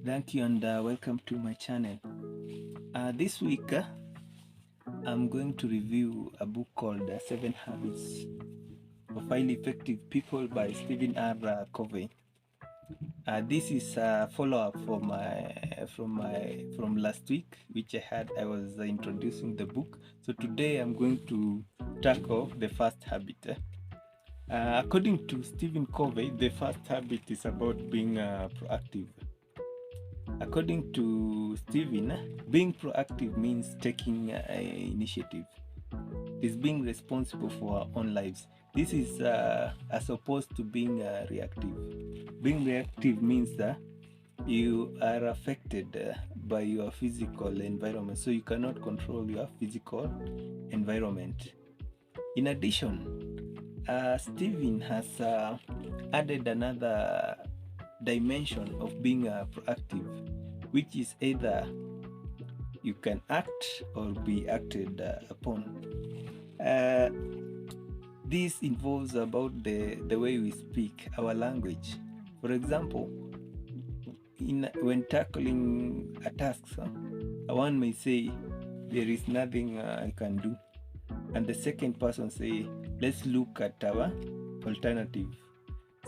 Thank you and welcome to my channel. This week, I'm going to review a book called Seven Habits of Highly Effective People by Stephen R. Covey. This is a follow-up from last week, which I was introducing the book. So today I'm going to tackle the first habit. According to Stephen Covey, the first habit is about being proactive. According to Steven, being proactive means taking initiative. It's being responsible for our own lives. This is as opposed to being reactive. Being reactive means that you are affected by your physical environment, so you cannot control your physical environment. In addition, Steven has added another dimension of being proactive, which is either you can act or be acted upon. This involves about the way we speak, our language. For example, when tackling a task, one may say, there is nothing I can do. And the second person say, let's look at our alternative.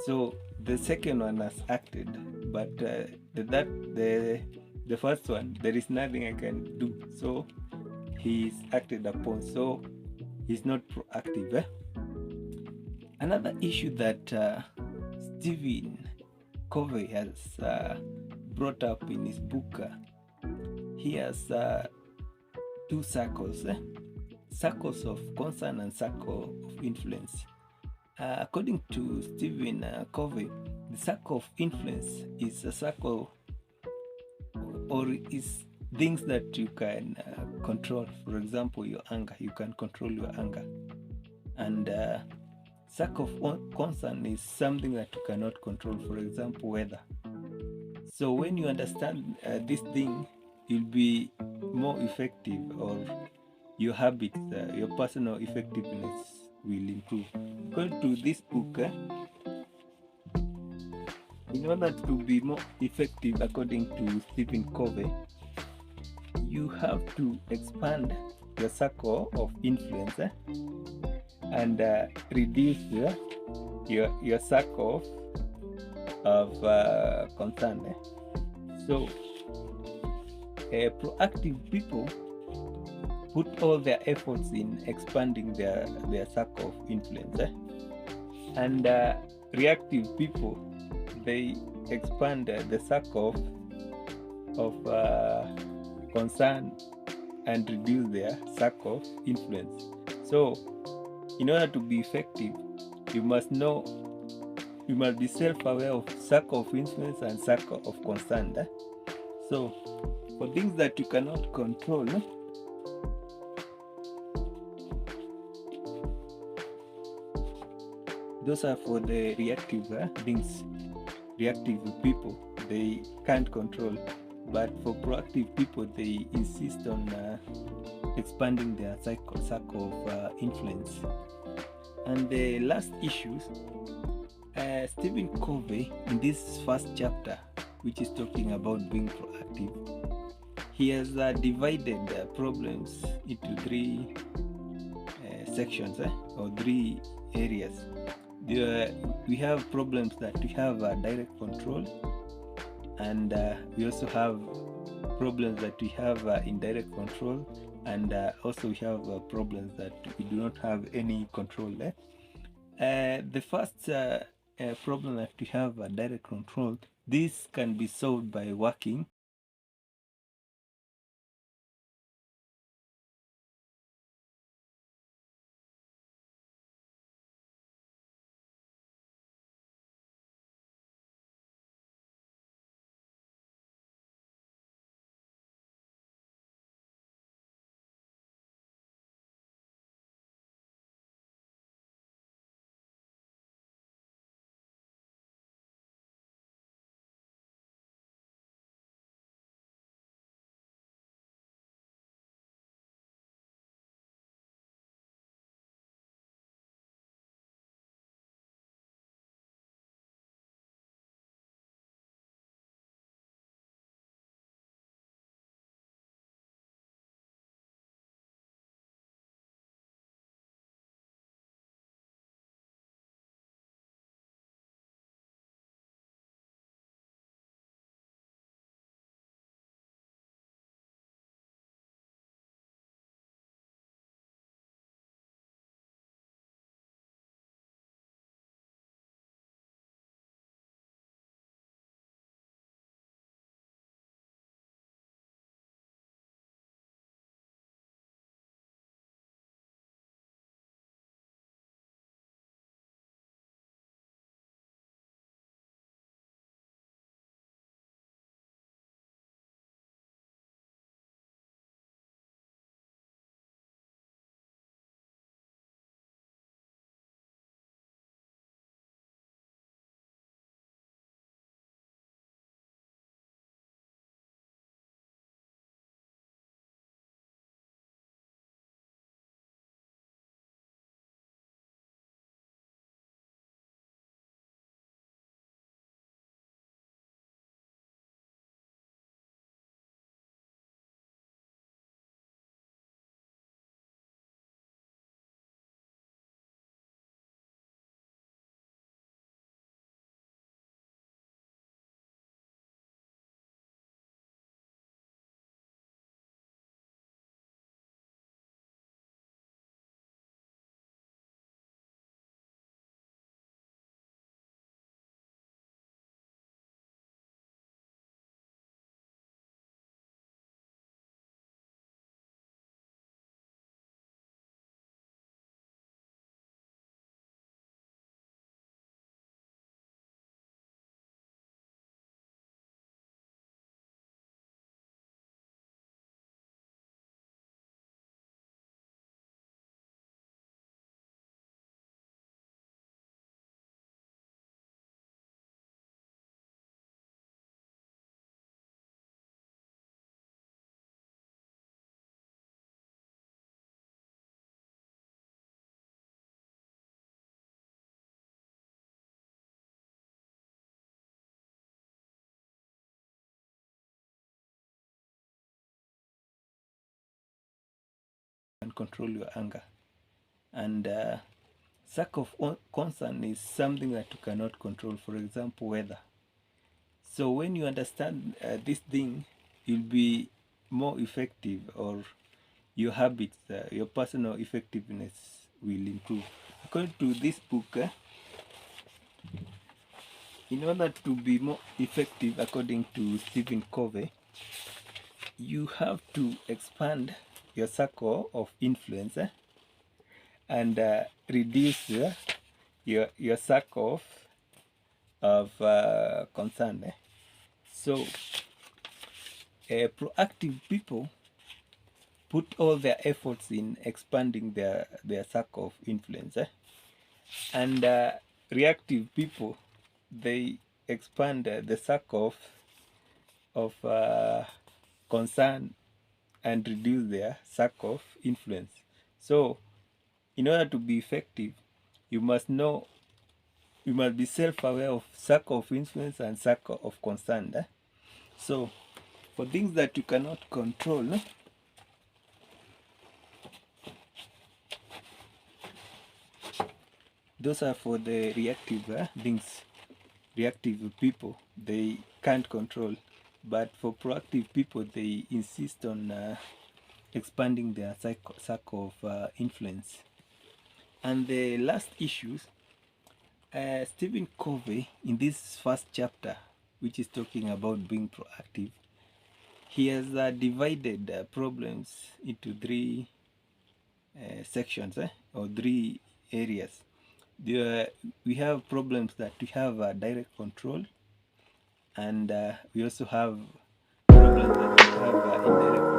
So the second one has acted, but the first one, there is nothing I can do. So he's acted upon. So he's not proactive. Another issue that Stephen Covey has brought up in his book, he has two circles, circles of concern and circle of influence. According to Stephen Covey, the circle of influence is a circle or is things that you can control. For example, your anger, you can control your anger. And circle of concern is something that you cannot control, for example, weather. So when you understand this thing, you'll be more effective, or your habits, your personal effectiveness will improve. According to this book, in order to be more effective, according to Stephen Covey, you have to expand your circle of influence and reduce your circle of concern. So proactive people put all their efforts in expanding their circle of influence, and reactive people, they expand the circle of concern and reduce their circle of influence. So in order to be effective, you must be self-aware of circle of influence and circle of concern. So for things that you cannot control, those are for the reactive things. Reactive people, they can't control, but for proactive people, they insist on expanding their circle of influence. And the last issues, Stephen Covey, in this first chapter, which is talking about being proactive, he has divided problems into three sections or three areas. We have problems that we have direct control, and we also have problems that we have indirect control, and also we have problems that we do not have any control. The first problem that we have direct control, this can be solved by working can control your anger. And lack of concern is something that you cannot control. For example, weather. So when you understand this thing, you'll be more effective, or your habits, your personal effectiveness will improve. According to this book, in order to be more effective, according to Stephen Covey, you have to expand your circle of influence, and reduce your circle of concern. So proactive people put all their efforts in expanding their circle of influence, and reactive people, they expand the circle of concern and reduce their circle of influence. So in order to be effective, you must be self-aware of circle of influence and circle of concern. So for things that you cannot control, those are for the reactive things. Reactive people, they can't control, but for proactive people, they insist on expanding their circle of influence. And the last issues, Stephen Covey, in this first chapter, which is talking about being proactive, he has divided problems into three sections, or three areas. We have problems that we have direct control, and we also have problems that we have indirect